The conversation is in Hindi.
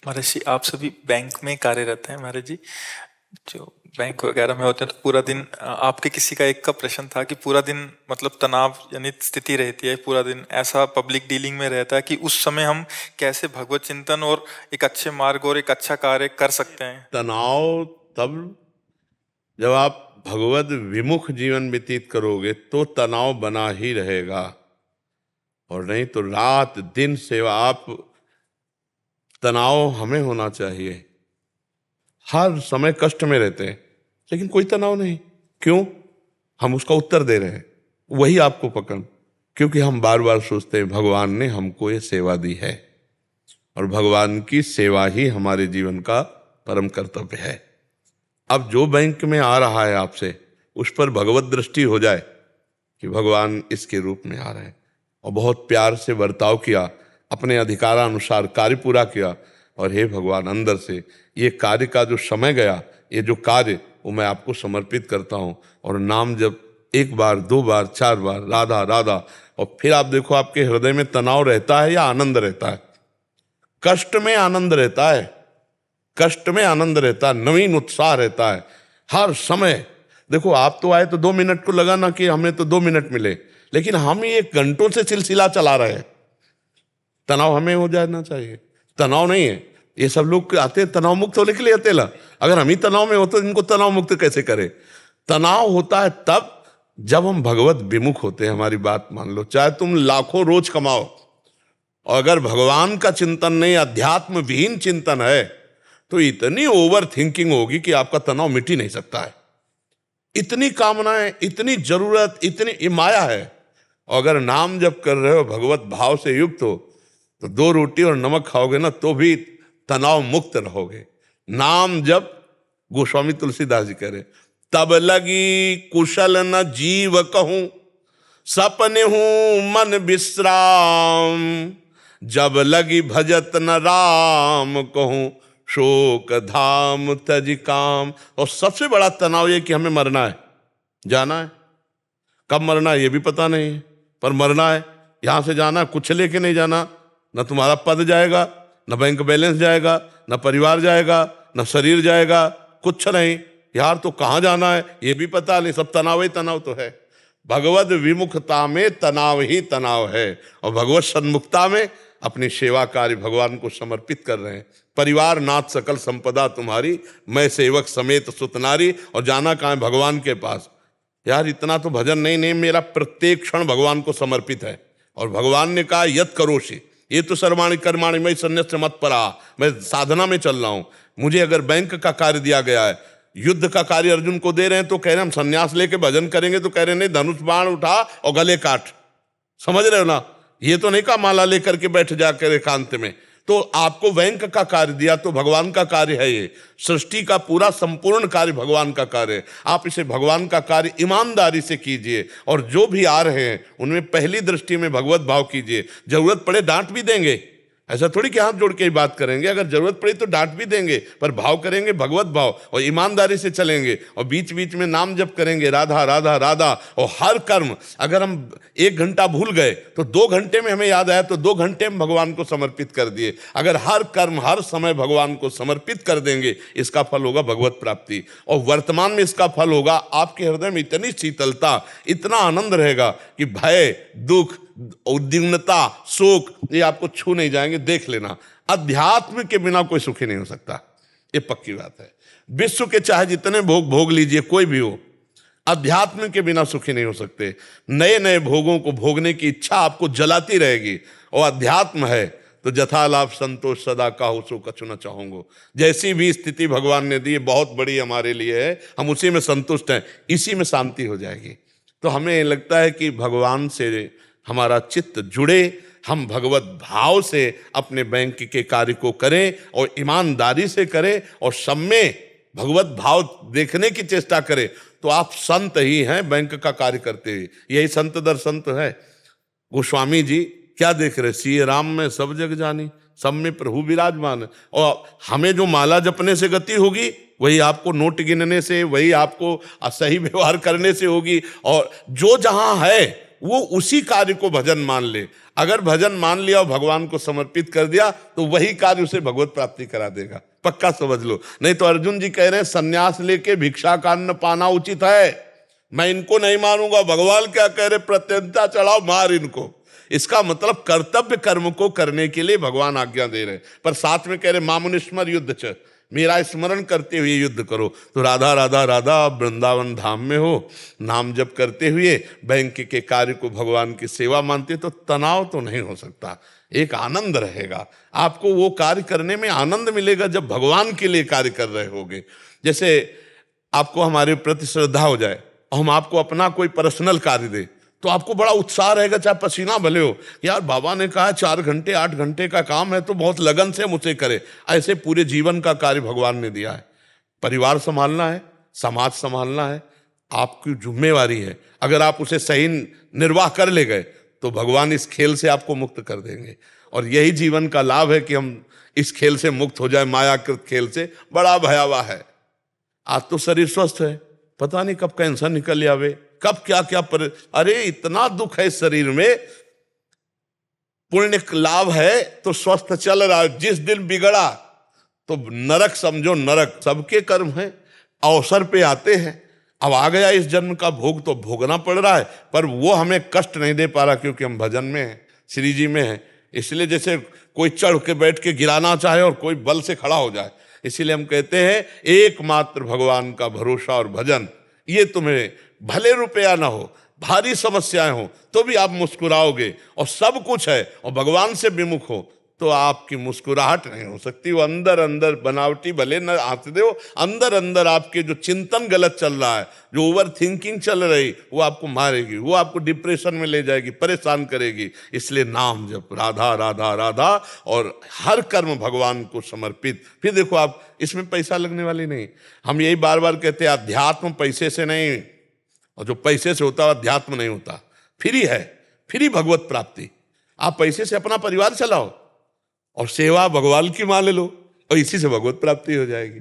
महाराज जी, आप सभी बैंक में कार्यरत हैं महाराज जी। जो बैंक वगैरह में होते हैं तो पूरा दिन आपके किसी का एक का प्रश्न था कि पूरा दिन मतलब तनाव जनित स्थिति रहती है, पूरा दिन ऐसा पब्लिक डीलिंग में रहता है कि उस समय हम कैसे भगवत चिंतन और एक अच्छे मार्ग और एक अच्छा कार्य कर सकते हैं। तनाव तब जब आप भगवत विमुख जीवन व्यतीत करोगे तो तनाव बना ही रहेगा, और नहीं तो रात दिन सेवा। आप तनाव हमें होना चाहिए, हर समय कष्ट में रहते हैं लेकिन कोई तनाव नहीं। क्यों? हम उसका उत्तर दे रहे हैं, वही आपको पकड़, क्योंकि हम बार बार सोचते हैं भगवान ने हमको ये सेवा दी है और भगवान की सेवा ही हमारे जीवन का परम कर्तव्य है। अब जो बैंक में आ रहा है आपसे, उस पर भगवत दृष्टि हो जाए कि भगवान इसके रूप में आ रहे हैं, और बहुत प्यार से बर्ताव किया, अपने अधिकारानुसार कार्य पूरा किया, और हे भगवान अंदर से ये कार्य का जो समय गया, ये जो कार्य वो मैं आपको समर्पित करता हूँ। और नाम जब एक बार, दो बार, चार बार राधा राधा, और फिर आप देखो आपके हृदय में तनाव रहता है या आनंद रहता है? कष्ट में आनंद रहता है, कष्ट में आनंद रहता है, नवीन उत्साह रहता है हर समय। देखो आप तो आए तो 2 मिनट को लगा ना कि हमें तो 2 मिनट मिले, लेकिन हम ये घंटों से सिलसिला चला रहे हैं। तनाव हमें हो जाना चाहिए, तनाव नहीं है। ये सब लोग आते हैं तनाव मुक्त होने के लिए अकेला, अगर हम ही तनाव में हो तो इनको तनाव मुक्त कैसे करें? तनाव होता है तब जब हम भगवत विमुख होते हैं। हमारी बात मान लो, चाहे तुम लाखों रोज कमाओ, और अगर भगवान का चिंतन नहीं, अध्यात्म विहीन चिंतन है, तो इतनी ओवर थिंकिंग होगी कि आपका तनाव मिट ही नहीं सकता है। इतनी कामनाएं, इतनी जरूरत, इतनी माया है। और अगर नाम जप कर रहे हो, भगवत भाव से युक्त हो, तो 2 रोटी और नमक खाओगे ना तो भी तनाव मुक्त रहोगे। नाम जप, गोस्वामी तुलसीदास जी कह रहे, तब लगी कुशल न जीव कहूं, सपने हूं मन विश्राम, जब लगी भजत न राम कहूं, शोक धाम तज काम। और सबसे बड़ा तनाव ये कि हमें मरना है, जाना है। कब मरना है ये भी पता नहीं है, पर मरना है। यहां से जाना, कुछ लेके नहीं जाना, न तुम्हारा पद जाएगा, न बैंक बैलेंस जाएगा, न परिवार जाएगा, न शरीर जाएगा, कुछ नहीं। यार तो कहाँ जाना है ये भी पता नहीं, सब तनाव ही तनाव तो है। भगवत विमुखता में तनाव ही तनाव है, और भगवत सन्मुखता में अपनी सेवा कार्य भगवान को समर्पित कर रहे हैं। परिवार नाथ सकल संपदा तुम्हारी, मैं सेवक समेत सुतनारी, और जाना कहाँ है? भगवान के पास। यार इतना तो भजन नहीं, मेरा प्रत्येक क्षण भगवान को समर्पित है। और भगवान ने कहा यत करोषि, ये तो सर्वाणि कर्माणि मयि सन्न्यस्य मत्परा, मैं साधना में चल रहा हूं। मुझे अगर बैंक का कार्य दिया गया है, युद्ध का कार्य अर्जुन को दे रहे हैं, तो कह रहे हैं हम सन्यास लेके भजन करेंगे, तो कह रहे नहीं, धनुष बाण उठा और गले काट। समझ रहे हो ना? ये तो नहीं कहा माला लेकर के बैठ जाकर एकांत में। तो आपको बैंक का कार्य दिया तो भगवान का कार्य है, ये सृष्टि का पूरा संपूर्ण कार्य भगवान का कार्य है। आप इसे भगवान का कार्य ईमानदारी से कीजिए, और जो भी आ रहे हैं उनमें पहली दृष्टि में भगवत भाव कीजिए। जरूरत पड़े डांट भी देंगे, ऐसा थोड़ी कि हाथ जोड़ के ही बात करेंगे, अगर जरूरत पड़ी तो डांट भी देंगे, पर भाव करेंगे भगवत भाव, और ईमानदारी से चलेंगे, और बीच बीच में नाम जप करेंगे राधा राधा राधा। और हर कर्म, अगर हम 1 घंटा भूल गए तो 2 घंटे में हमें याद आया तो 2 घंटे में भगवान को समर्पित कर दिए। अगर हर कर्म हर समय भगवान को समर्पित कर देंगे, इसका फल होगा भगवत प्राप्ति। और वर्तमान में इसका फल होगा आपके हृदय में इतनी शीतलता, इतना आनंद रहेगा कि भय, दुख, उद्विग्नता, शोक ये आपको छू नहीं जाएंगे। देख लेना, अध्यात्म के बिना कोई सुखी नहीं हो सकता, ये पक्की बात है। विश्व के चाहे जितने भोग भोग लीजिए, कोई भी हो, अध्यात्म के बिना सुखी नहीं हो सकते। नए नए भोगों को भोगने की इच्छा आपको जलाती रहेगी, और अध्यात्म है तो जथा लाभ संतोष सदा काहू सो कछु न चाहूंगो। जैसी भी स्थिति भगवान ने दी बहुत बड़ी हमारे लिए है, हम उसी में संतुष्ट हैं, इसी में शांति हो जाएगी। तो हमें लगता है कि भगवान से हमारा चित्त जुड़े, हम भगवत भाव से अपने बैंक के कार्य को करें, और ईमानदारी से करें, और सब में भगवत भाव देखने की चेष्टा करें, तो आप संत ही हैं बैंक का कार्य करते हुए। यही संत दर संत है। गोस्वामी जी क्या देख रहे? सिय राम में सब जग जानी, सब में प्रभु विराजमान है। और हमें जो माला जपने से गति होगी, वही आपको नोट गिनने से, वही आपको सही व्यवहार करने से होगी। और जो जहां है वो उसी कार्य को भजन मान ले। अगर भजन मान लिया और भगवान को समर्पित कर दिया तो वही कार्य उसे भगवत प्राप्ति करा देगा, पक्का समझ लो। नहीं तो अर्जुन जी कह रहे हैं सन्यास लेके भिक्षा का अन्न पाना उचित है, मैं इनको नहीं मानूंगा। भगवान क्या कह रहे, प्रत्यंता चढ़ाओ मार इनको। इसका मतलब कर्तव्य कर्म को करने के लिए भगवान आज्ञा दे रहे हैं, पर साथ में कह रहे मामुनिस्मर युद्ध च, मेरा स्मरण करते हुए युद्ध करो। तो राधा राधा राधा आप वृंदावन धाम में हो, नाम जप करते हुए बैंक के कार्य को भगवान की सेवा मानते तो तनाव तो नहीं हो सकता, एक आनंद रहेगा। आपको वो कार्य करने में आनंद मिलेगा जब भगवान के लिए कार्य कर रहे होगे। जैसे आपको हमारे प्रति श्रद्धा हो जाए और हम आपको अपना कोई पर्सनल कार्य दे तो आपको बड़ा उत्साह रहेगा, चाहे पसीना भले हो, यार बाबा ने कहा 4 घंटे 8 घंटे का काम है तो बहुत लगन से मुझे करे। ऐसे पूरे जीवन का कार्य भगवान ने दिया है, परिवार संभालना है, समाज संभालना है, आपकी जिम्मेवारी है। अगर आप उसे सही निर्वाह कर ले गए तो भगवान इस खेल से आपको मुक्त कर देंगे। और यही जीवन का लाभ है कि हम इस खेल से मुक्त हो जाए, मायाकृत खेल से। बड़ा भयावह है, आज तो शरीर स्वस्थ है, पता नहीं कब कैंसर निकल आवे, कब क्या क्या अरे इतना दुख है इस शरीर में। पुण्य लाभ है तो स्वस्थ चल रहा है, जिस दिन बिगड़ा तो नरक समझो नरक। सबके कर्म है, अवसर पे आते हैं। अब आ गया इस जन्म का भोग तो भोगना पड़ रहा है, पर वो हमें कष्ट नहीं दे पा रहा क्योंकि हम भजन में हैं, श्री जी में हैं। इसलिए जैसे कोई चढ़ के बैठ के गिराना चाहे और कोई बल से खड़ा हो जाए, इसीलिए हम कहते हैं एकमात्र भगवान का भरोसा और भजन। ये तुम्हें भले रुपया ना हो, भारी समस्याएं हो तो भी आप मुस्कुराओगे, और सब कुछ है और भगवान से विमुख हो तो आपकी मुस्कुराहट नहीं हो सकती। वो अंदर अंदर बनावटी भले न हंसते हो, अंदर अंदर आपके जो चिंतन गलत चल रहा है, जो ओवर थिंकिंग चल रही, वो आपको मारेगी, वो आपको डिप्रेशन में ले जाएगी, परेशान करेगी। इसलिए नाम जप, राधा राधा राधा, और हर कर्म भगवान को समर्पित। फिर देखो आप, इसमें पैसा लगने वाली नहीं। हम यही बार बार कहते हैं अध्यात्म पैसे से नहीं, और जो पैसे से होता है अध्यात्म नहीं होता। फ्री है, फ्री भगवत प्राप्ति। आप पैसे से अपना परिवार चलाओ और सेवा भगवान की मान ले लो और इसी से भगवत प्राप्ति हो जाएगी।